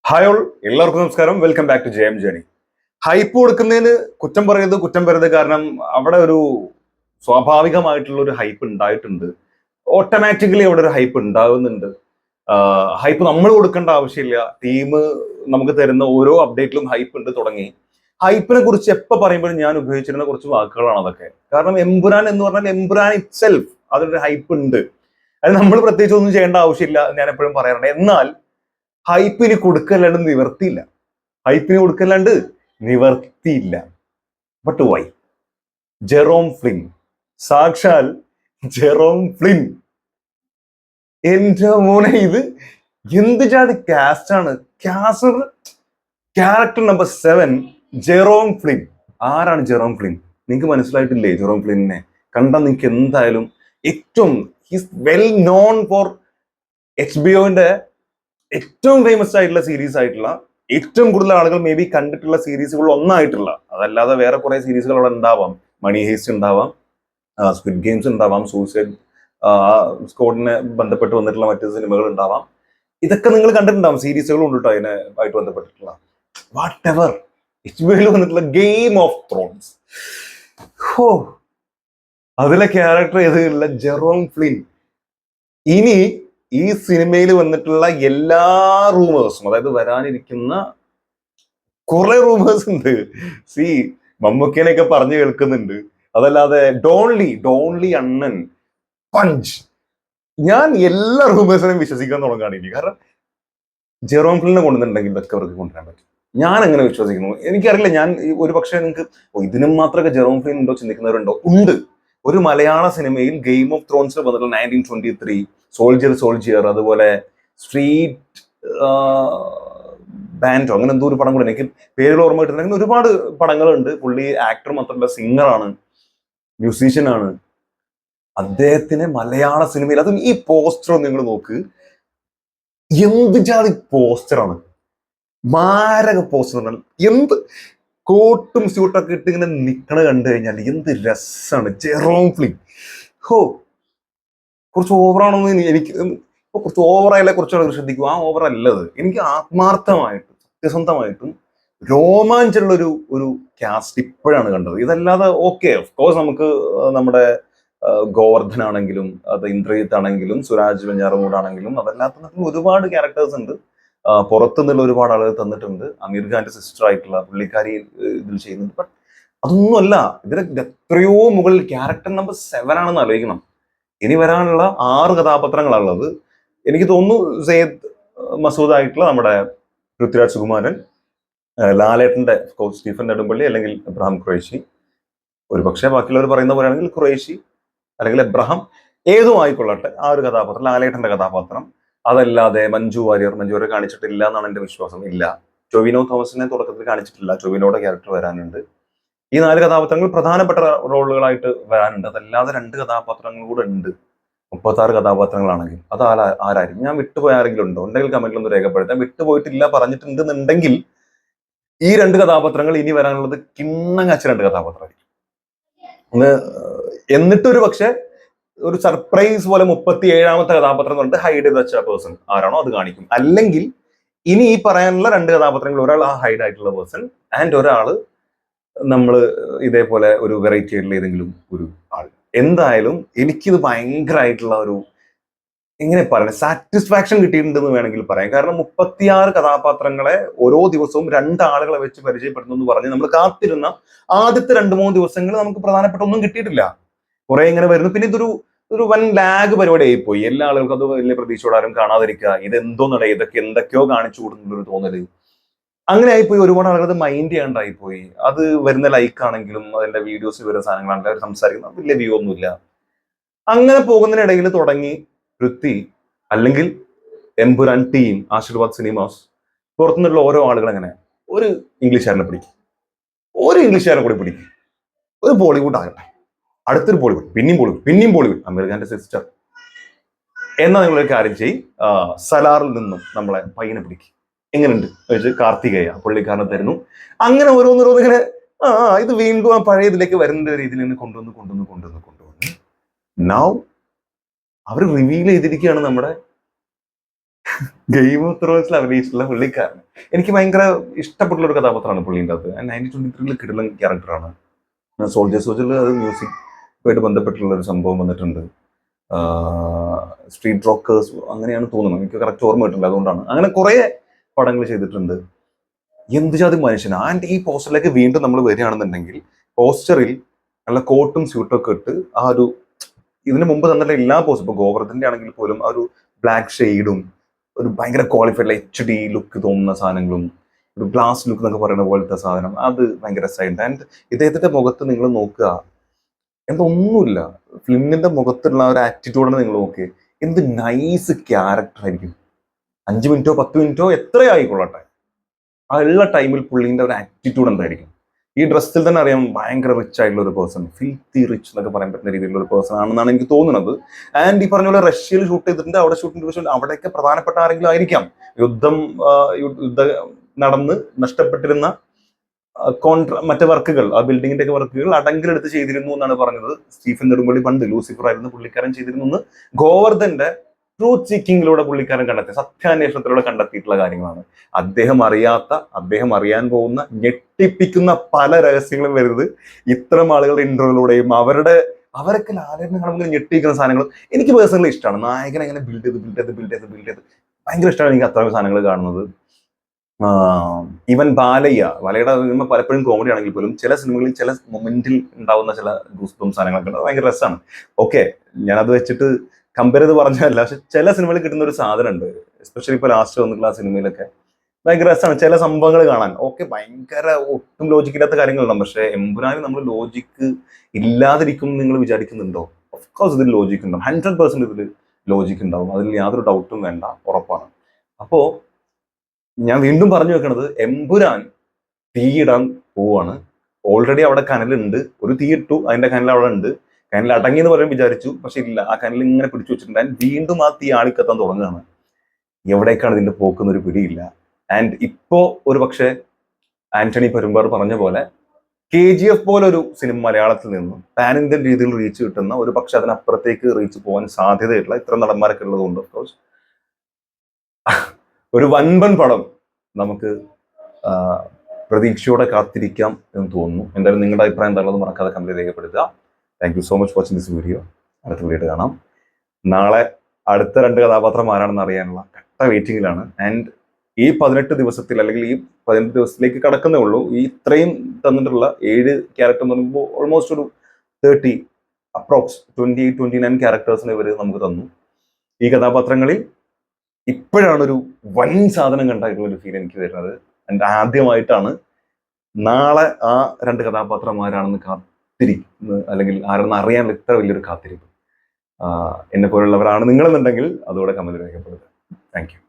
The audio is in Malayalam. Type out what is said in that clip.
ഹായ് ഓൾ, എല്ലാവർക്കും നമസ്കാരം. Welcome back to JM journey. Hype കൊടുക്കുന്നതിന് കുറ്റം പറയരുത്. കാരണം അവിടെ ഒരു സ്വാഭാവികമായിട്ടുള്ള ഒരു ഹൈപ്പ് ഉണ്ടായിട്ടുണ്ട്. ഓട്ടോമാറ്റിക്കലി അവിടെ ഒരു ഹൈപ്പ് ഉണ്ടാകുന്നുണ്ട്. ഹൈപ്പ് നമ്മൾ കൊടുക്കേണ്ട ആവശ്യമില്ല. ടീം നമുക്ക് തരുന്ന ഓരോ അപ്ഡേറ്റിലും ഹൈപ്പ് ഉണ്ട് തുടങ്ങി. ഹൈപ്പിനെ കുറിച്ച് എപ്പോൾ പറയുമ്പോഴും ഞാൻ ഉപയോഗിച്ചിരുന്ന കുറച്ച് വാക്കുകളാണ് അതൊക്കെ. കാരണം എമ്പുരാൻ എന്ന് പറഞ്ഞാൽ എമ്പുരാൻ ഇറ്റ് സെൽഫ് അതിനൊരു ഹൈപ്പ് ഉണ്ട്. അത് നമ്മൾ പ്രത്യേകിച്ച് ഒന്നും ചെയ്യേണ്ട ആവശ്യമില്ല, ഞാൻ എപ്പോഴും പറയാറുണ്ട്. എന്നാൽ ഹൈപ്പിന് കൊടുക്കല്ലാണ്ട് നിവർത്തിയില്ല. ഹൈപ്പിന് കൊടുക്കല്ലാണ്ട് നിവർത്തിയില്ല. But why? ജെറോം ഫ്ലിൻ, സാക്ഷാൽ ജെറോം ഫ്ലിൻ. എന്റെ മോനെ, ഇത് എന്ത് ജാതി കാസ്റ്റാണ്! Character number 7, Jerome Flynn. ആരാണ് ജെറോം ഫ്ലിൻ? നിങ്ങൾക്ക് മനസ്സിലായിട്ടില്ലേ? ജെറോം ഫ്ലിനെ കണ്ടാൽ നിങ്ങൾക്ക് എന്തായാലും ഏറ്റവും ഹിസ് വെൽ നോൺ ഫോർ HBO-ന്റെ ഏറ്റവും ഫേമസ് ആയിട്ടുള്ള സീരീസ് ആയിട്ടുള്ള, ഏറ്റവും കൂടുതൽ ആളുകൾ മേ ബി കണ്ടിട്ടുള്ള സീരീസുകൾ ഒന്നായിട്ടുള്ള, അതല്ലാതെ വേറെ കുറെ സീരീസുകൾ അവിടെ ഉണ്ടാവാം. മണി ഹേസ്റ്റ് ഉണ്ടാവാം, സ്ക്വിഡ് ഗെയിംസ് ഉണ്ടാവാം, സൂസൈഡ് സ്ക്വാഡിനെ ബന്ധപ്പെട്ട് വന്നിട്ടുള്ള മറ്റു സിനിമകൾ ഉണ്ടാവാം. ഇതൊക്കെ നിങ്ങൾ കണ്ടിട്ടുണ്ടാവും. സീരീസുകളും ഉണ്ട് കേട്ടോ അതിനെ ആയിട്ട് ബന്ധപ്പെട്ടിട്ടുള്ള. വാട്ട് എവർ, HBO-യിൽ വന്നിട്ടുള്ള ഗെയിം ഓഫ് ത്രോൺസ്, ഹോ, അതിലെ ക്യാരക്ടർ ഏതുള്ള ജെറോം ഫ്ലിൻ. ഇനി ഈ സിനിമയിൽ വന്നിട്ടുള്ള എല്ലാ റൂമേഴ്സും, അതായത് വരാനിരിക്കുന്ന കുറെ റൂമേഴ്സ് ഉണ്ട്. മമ്മൂക്കേനെയൊക്കെ പറഞ്ഞു കേൾക്കുന്നുണ്ട്. അതല്ലാതെ ഡോൺലി അണ്ണൻ പഞ്ച്. ഞാൻ എല്ലാ റൂമേഴ്സിനെയും വിശ്വസിക്കാൻ തുടങ്ങുകയാണ് ഇനി. കാരണം ജെറോം ഫ്ലിനെ കൊണ്ടുവന്നിട്ടുണ്ടെങ്കിൽ ഇതൊക്കെ അവർക്ക് കൊണ്ടുവരാൻ പറ്റും. ഞാൻ അങ്ങനെ വിശ്വസിക്കുന്നു. എനിക്കറിയില്ല, ഞാൻ ഒരു പക്ഷേ നിങ്ങൾക്ക് ഇതിനും മാത്രമൊക്കെ ജെറോം ഫ്ലിൻ ഉണ്ടോ ചിന്തിക്കുന്നവരുണ്ടോ? ഉണ്ട്. ഒരു മലയാള സിനിമയിൽ ഗെയിം ഓഫ് ത്രോൺസിൽ വന്നിട്ടുള്ള 1923, സോൾജിയർ, അതുപോലെ സ്ട്രീറ്റ് ബാൻഡോ, അങ്ങനെ എന്തോ ഒരു പടം കൂടെ, എനിക്ക് പേരുകൾ ഓർമ്മ കിട്ടുന്നുണ്ടെങ്കിൽ ഒരുപാട് പടങ്ങളുണ്ട്. പുള്ളി ആക്ടർ മാത്രമല്ല, സിംഗറാണ്, മ്യൂസീഷ്യനാണ്. അദ്ദേഹത്തിന് മലയാള സിനിമയിൽ, അതും ഈ പോസ്റ്റർ നിങ്ങൾ നോക്ക്, എന്ത് ജാതി പോസ്റ്ററാണ്! മാരക പോസ്റ്റർ. എന്ത് കോട്ടും സ്യൂട്ടൊക്കെ ഇട്ട് ഇങ്ങനെ നിക്കണ കണ്ടു കഴിഞ്ഞാൽ എന്ത് രസമാണ് ജെറോം ഫ്ലിൻ. ഹോ, കുറച്ച് ഓവറാണോന്ന് എനിക്ക് കുറച്ച് ഓവറായാലേ കുറച്ചുകൂടെ ശ്രദ്ധിക്കും. ആ ഓവർ അല്ലത്. എനിക്ക് ആത്മാർത്ഥമായിട്ടും സത്യസന്ധമായിട്ടും രോമാഞ്ചുള്ള ഒരു കാസ്റ്റ് ഇപ്പോഴാണ് കണ്ടത്. ഇതല്ലാതെ ഓക്കെ, ഓഫ് കോഴ്സ് നമുക്ക് നമ്മുടെ ഗോവർദ്ധൻ ആണെങ്കിലും, അത് ഇന്ദ്രജിത്ത് ആണെങ്കിലും, സുരാജ് വെഞ്ഞാറമൂടാണെങ്കിലും, അതല്ലാത്ത ഒരുപാട് ക്യാരക്ടേഴ്സ് ഉണ്ട്. പുറത്തു നിന്നുള്ള ഒരുപാട് ആളുകൾ തന്നിട്ടുണ്ട്. അമീർ ഖാന്റെ സിസ്റ്റർ ആയിട്ടുള്ള പുള്ളിക്കാരി ഇതിൽ ചെയ്യുന്നുണ്ട്. ബട്ട് അതൊന്നുമല്ല, ഇതിന് എത്രയോ മുകളിൽ ക്യാരക്ടർ നമ്പർ 7 ആണെന്ന് ആലോചിക്കണം. ഇനി വരാനുള്ള 6 കഥാപാത്രങ്ങളാണുള്ളത്. എനിക്ക് തോന്നുന്നു സെയ്ദ് മസൂദ് ആയിട്ടുള്ള നമ്മുടെ പൃഥ്വിരാജ് സുകുമാരൻ, ലാലേട്ടന്റെ സ്റ്റീഫൻ നെടുമ്പള്ളി അല്ലെങ്കിൽ എബ്രഹാം ഖുറേഷി, ഒരു പക്ഷേ ബാക്കിയുള്ളവർ പറയുന്ന പോലെയാണെങ്കിൽ ഖുറേഷി അല്ലെങ്കിൽ എബ്രഹാം, ഏതും ആയിക്കൊള്ളട്ടെ, ആ ഒരു കഥാപാത്രം, ലാലേട്ടന്റെ കഥാപാത്രം. അതല്ലാതെ മഞ്ജു വാര്യർ കാണിച്ചിട്ടില്ല എന്നാണ് എന്റെ വിശ്വാസം. ഇല്ല. ടൊവിനോ തോമസിനെ തുടക്കത്തിൽ കാണിച്ചിട്ടില്ല. ടൊവിനോയുടെ ക്യാരക്ടർ വരാനുണ്ട്. ഈ 4 കഥാപാത്രങ്ങൾ പ്രധാനപ്പെട്ട റോളുകളായിട്ട് വരാനുണ്ട്. അതല്ലാതെ 2 കഥാപാത്രങ്ങൾ കൂടെ ഉണ്ട്. 36 കഥാപാത്രങ്ങളാണെങ്കിൽ അത് ആരായിരിക്കും? ഞാൻ വിട്ടുപോയ ആരെങ്കിലും ഉണ്ടോ? ഉണ്ടെങ്കിൽ കമന്റിലൊന്ന് രേഖപ്പെടുത്താം. വിട്ടുപോയിട്ടില്ല, പറഞ്ഞിട്ടുണ്ടെന്നുണ്ടെങ്കിൽ ഈ 2 കഥാപാത്രങ്ങൾ ഇനി വരാനുള്ളത് കിണ്ണങ്ങച്ച 2 കഥാപാത്രമായിരിക്കും. എന്നിട്ടൊരു പക്ഷെ ഒരു സർപ്രൈസ് പോലെ 37ാമത്തെ കഥാപാത്രം എന്ന് പറഞ്ഞിട്ട് ഹൈഡ് ചെയ്ത് വെച്ച പേഴ്സൺ ആരാണോ അത് കാണിക്കും. അല്ലെങ്കിൽ ഇനി ഈ പറയാനുള്ള 2 കഥാപാത്രങ്ങൾ, ഒരാൾ ആ ഹൈഡ് ആയിട്ടുള്ള പേഴ്സൺ ആൻഡ് ഒരാള് നമ്മൾ ഇതേപോലെ ഒരു വെറൈറ്റി ആയിട്ടുള്ള ഏതെങ്കിലും ഒരു ആൾ. എന്തായാലും എനിക്കിത് ഭയങ്കരമായിട്ടുള്ള ഒരു, എങ്ങനെ പറയാം, സാറ്റിസ്ഫാക്ഷൻ കിട്ടിയിട്ടുണ്ടെന്ന് വേണമെങ്കിൽ പറയാം. കാരണം 36 കഥാപാത്രങ്ങളെ ഓരോ ദിവസവും 2 ആളുകളെ വെച്ച് പരിചയപ്പെടുന്നു എന്ന് പറഞ്ഞ് നമ്മൾ കാത്തിരുന്ന ആദ്യത്തെ 2-3 ദിവസങ്ങൾ നമുക്ക് പ്രധാനപ്പെട്ട ഒന്നും കിട്ടിയിട്ടില്ല. കുറെ ഇങ്ങനെ വരുന്നു. പിന്നെ ഒരു വൻ ലാഗ് പരിപാടി ആയിപ്പോയി. എല്ലാ ആളുകൾക്കും അത് വലിയ പ്രതീക്ഷയോടെ ആരും കാണാതിരിക്കുക, ഇതെന്തോന്നടേ, ഇതൊക്കെ എന്തൊക്കെയോ കാണിച്ചു കൊടുക്കുന്നുള്ളൊരു തോന്നല്. അങ്ങനെ ആയിപ്പോയി. ഒരുപാട് ആളുകൾ അത് മൈൻഡ് ചെയ്യാണ്ടായിപ്പോയി. അത് വരുന്ന ലൈക്ക് ആണെങ്കിലും അതിന്റെ വീഡിയോസ് വരുന്ന സാധനങ്ങളാണെങ്കിലും അവർ സംസാരിക്കുന്നത് വലിയ വ്യൂ ഒന്നുമില്ല. അങ്ങനെ പോകുന്നതിനിടയിൽ തുടങ്ങി പൃഥ്വി അല്ലെങ്കിൽ എമ്പുരാൻ ടീം, ആശീർവാദ് സിനിമാസ്, പുറത്തുനിന്നുള്ള ഓരോ ആളുകൾ അങ്ങനെ ഒരു ഇംഗ്ലീഷുകാരനെ പിടിക്കും, ഒരു ഇംഗ്ലീഷുകാരനെ കൂടി പിടിക്കും, ഒരു ബോളിവുഡ് ആകട്ടെ, അടുത്തൊരു ബോളിവുഡ്, പിന്നെയും ബോളിവുഡ്, അമീർ ഖാന്റെ സിസ്റ്റർ. എന്നാൽ നിങ്ങളൊരു കാര്യം ചെയ്യും, സലാറിൽ നിന്നും നമ്മളെ പയ്യനെ പിടിക്കും. എങ്ങനെയുണ്ട് വെച്ച് കാർത്തികേയ പുള്ളിക്കാരനെ തരുന്നു. അങ്ങനെ ഓരോന്നോരോന്ന് ഇങ്ങനെ ഇത് വീണ്ടും ആ പഴയ ഇതിലേക്ക് വരുന്ന രീതിയിൽ നിന്ന് കൊണ്ടുവന്ന് നൗ അവർ റിവീൽ ചെയ്തിരിക്കുകയാണ് നമ്മുടെ ഗെയിം ഓഫ് ത്രോൺസിൽ അഭിനയിച്ചിട്ടുള്ള പുള്ളിക്കാരൻ എനിക്ക് ഭയങ്കര ഇഷ്ടപ്പെട്ടുള്ള ഒരു കഥാപാത്രമാണ് പുള്ളിൻ്റെ അത്. 1923 കിടലൻ ക്യാരക്ടറാണ്. സോൾജേഴ്സിൽ അത് മ്യൂസിക്കുമായിട്ട് ബന്ധപ്പെട്ടുള്ള ഒരു സംഭവം വന്നിട്ടുണ്ട്. സ്ട്രീറ്റ് റോക്കേഴ്സ് അങ്ങനെയാണ് തോന്നുന്നത്, എനിക്ക് കറക്റ്റ് ഓർമ്മ കിട്ടില്ല, അതുകൊണ്ടാണ്. അങ്ങനെ കുറെ പടങ്ങൾ ചെയ്തിട്ടുണ്ട്. എന്ത് ജാതി മനുഷ്യനാണ്. ആൻഡ് ഈ പോസ്റ്ററിലേക്ക് വീണ്ടും നമ്മൾ വരികയാണെന്നുണ്ടെങ്കിൽ പോസ്റ്ററിൽ നല്ല കോട്ടും സ്യൂട്ടും ഒക്കെ ഇട്ട് ആ ഒരു ഇതിന് മുമ്പ് തന്നിട്ടുള്ള എല്ലാ പോസ്റ്റും ഇപ്പൊ ഗോവർദ്ധന്റെ ആണെങ്കിൽ പോലും ആ ഒരു ബ്ലാക്ക് ഷെയ്ഡും ഒരു ഭയങ്കര ക്വാളിഫൈഡ് HD ലുക്ക് തോന്നുന്ന സാധനങ്ങളും ഒരു ഗ്ലാസ് ലുക്ക് എന്നൊക്കെ പറയുന്ന പോലത്തെ സാധനം അത് ഭയങ്കര രസമായിട്ടുണ്ട്. ആൻഡ് ഇദ്ദേഹത്തിന്റെ മുഖത്ത് നിങ്ങൾ നോക്കുക, എന്തൊന്നുമില്ല, ഫിലിമിന്റെ മുഖത്തുള്ള ഒരു ആറ്റിറ്റ്യൂഡാണ് നിങ്ങൾ നോക്കിയത്. എന്ത് നൈസ് ക്യാരക്ടർ ആയിരിക്കും. 5 മിനിറ്റോ 10 മിനിറ്റോ എത്രയായിക്കൊള്ളട്ടെ, ആ ഉള്ള ടൈമിൽ പുള്ളിന്റെ ഒരു ആറ്റിറ്റ്യൂഡ് എന്തായിരിക്കും. ഈ ഡ്രസ്സിൽ തന്നെ അറിയാം ഭയങ്കര റിച്ച് ആയിട്ടുള്ള ഒരു പേഴ്സൺ, ഫിൽത്തി റിച്ച് എന്നൊക്കെ പറയാൻ പറ്റുന്ന രീതിയിലുള്ള ഒരു പേഴ്സൺ ആണെന്നാണ് എനിക്ക് തോന്നുന്നത്. ആൻഡ് ഈ പറഞ്ഞ പോലെ റഷ്യയിൽ ഷൂട്ട് ചെയ്തിട്ടുണ്ട്, അവിടെ ഷൂട്ടിംഗ് പക്ഷേ അവിടെയൊക്കെ പ്രധാനപ്പെട്ട ആരെങ്കിലും ആയിരിക്കാം. യുദ്ധം നടന്ന് നഷ്ടപ്പെട്ടിരുന്ന മറ്റേ വർക്കുകൾ, ആ ബിൽഡിങ്ങിന്റെ ഒക്കെ വർക്കുകൾ അടങ്കലെടുത്ത് ചെയ്തിരുന്നു എന്നാണ് പറഞ്ഞത്. സ്റ്റീഫൻ നെടുമ്പള്ളി പണ്ട് ലൂസിഫർ ആയിരുന്നു പുള്ളിക്കാരൻ ചെയ്തിരുന്നു എന്ന് ഗോവർദ്ധന്റെ ട്രൂത്ത് സീക്കിങ്ങിലൂടെ പുള്ളിക്കാരൻ കണ്ടെത്തി, സത്യാന്വേഷണത്തിലൂടെ കണ്ടെത്തിയിട്ടുള്ള കാര്യങ്ങളാണ്. അദ്ദേഹം അറിയാൻ പോകുന്ന ഞെട്ടിപ്പിക്കുന്ന പല രഹസ്യങ്ങളും വരുന്നത് ഇത്തരം ആളുകളുടെ ഇന്റർവ്യൂലൂടെയും അവരൊക്കെ ലാലേട്ടനെ കാണുമ്പോൾ ഞെട്ടിപ്പിക്കുന്ന സാധനങ്ങൾ എനിക്ക് പേഴ്സണലി ഇഷ്ടമാണ്. നായകനെ എങ്ങനെ ബിൽഡ് ചെയ്ത് ഭയങ്കര ഇഷ്ടമാണ് എനിക്ക് അത്തരം സാധനങ്ങൾ കാണുന്നത്. ഈവൻ ബാലയുടെ സിനിമ പലപ്പോഴും കോമഡി ആണെങ്കിൽ പോലും ചില സിനിമകളിൽ ചില മൊമെന്റിൽ ഉണ്ടാവുന്ന ചില ഗൂസ്ബം സാധനങ്ങളൊക്കെ ഉണ്ട്, ഭയങ്കര രസമാണ്. ഓക്കെ, ഞാനത് വെച്ചിട്ട് കമ്പയർ ചെയ്ത് പറഞ്ഞതല്ല, പക്ഷെ ചില സിനിമകളിൽ കിട്ടുന്ന ഒരു സാധനം ഉണ്ട്, എസ്പെഷ്യലി ഇപ്പൊ ലാസ്റ്റ് വന്നിട്ടുള്ള ആ സിനിമയിലൊക്കെ ഭയങ്കര രസമാണ് ചില സംഭവങ്ങൾ കാണാൻ. ഓക്കെ, ഭയങ്കര ഒട്ടും ലോജിക്കില്ലാത്ത കാര്യങ്ങളുണ്ടാവും, പക്ഷെ എമ്പുരാന് നമ്മൾ ലോജിക്ക് ഇല്ലാതിരിക്കും നിങ്ങൾ വിചാരിക്കുന്നുണ്ടോ? ഓഫ്കോഴ്സ് ഇതിൽ ലോജിക്ക് ഉണ്ടാവും, 100% ഇതിൽ ലോജിക്ക് ഉണ്ടാവും, അതിൽ യാതൊരു ഡൗട്ടും വേണ്ട, ഉറപ്പാണ്. അപ്പോ ഞാൻ വീണ്ടും പറഞ്ഞു വെക്കണത്, എമ്പുരാൻ തീയിടാൻ പോവാണ്. ഓൾറെഡി അവിടെ കനലുണ്ട്, ഒരു തീയിട്ടു, അതിന്റെ കനൽ അവിടെ ഉണ്ട്. കനൽ അടങ്ങി എന്ന് പറയാൻ വിചാരിച്ചു, പക്ഷെ ഇല്ല, ആ കനൽ ഇങ്ങനെ പിടിച്ചു വെച്ചിട്ടുണ്ട്. വീണ്ടും ആ തീ ആളിക്കത്താൻ തുടങ്ങുകയാണ്. എവിടേക്കാണ് ഇതിന്റെ പോക്കുന്നൊരു പിടിയില്ല. ആൻഡ് ഇപ്പോ ഒരു പക്ഷേ ആന്റണി പെരുമ്പാർ പറഞ്ഞ പോലെ KGF പോലൊരു സിനിമ മലയാളത്തിൽ നിന്നും പാൻ ഇന്ത്യൻ രീതിയിൽ റീച്ച് കിട്ടുന്ന, ഒരു പക്ഷെ അതിനപ്പുറത്തേക്ക് റീച്ച് പോകാൻ സാധ്യതയുള്ള ഇത്തരം നടന്മാരൊക്കെ ഉള്ളതുകൊണ്ട് ഓഫ്കോഴ്സ് ഒരു വൻപൻ പടം നമുക്ക് പ്രതീക്ഷയോടെ കാത്തിരിക്കാം എന്ന് തോന്നുന്നു. എന്തായാലും നിങ്ങളുടെ അഭിപ്രായം എന്താണെന്ന് മറക്കാതെ കമന്റ് രേഖപ്പെടുത്തുക. Thank you so much watching this video. അടുത്ത വീഡിയോ കാണാം. നാളെ അടുത്ത 2 കഥാപാത്രം ആരാണെന്ന് അറിയാനുള്ള കട്ട വെയിറ്റിംഗിലാണ്. ആൻഡ് ഈ 18 ദിവസത്തിൽ അല്ലെങ്കിൽ ഈ 18 ദിവസത്തിലേക്ക് കടക്കുന്നേ ഉള്ളൂ. ഈ ഇത്രയും തന്നിട്ടുള്ള 7 ക്യാരക്ടർ എന്ന് പറയുമ്പോൾ ഓൾമോസ്റ്റ് ഒരു 30 അപ്രോക്സ് 28-29 ക്യാരക്ടേഴ്സിന് ഇവർ നമുക്ക് തന്നു. ഈ കഥാപാത്രങ്ങളിൽ ഇപ്പോഴാണ് ഒരു വൻ സാധനം കണ്ടായിട്ടുള്ള ഒരു ഫീൽ എനിക്ക് വരുന്നത്. എൻ്റെ ആദ്യമായിട്ടാണ് നാളെ ആ 2 കഥാപാത്രമാരാണെന്ന് കാത്തിരിക്കുന്നത്, അല്ലെങ്കിൽ ആരെന്ന് അറിയാനുള്ള ഇത്ര വലിയൊരു കാത്തിരിപ്പ് എന്നെ പോലുള്ളവരാണ് നിങ്ങളെന്നുണ്ടെങ്കിൽ അതോടെ കമന്റ് രേഖപ്പെടുത്തുക. Thank you.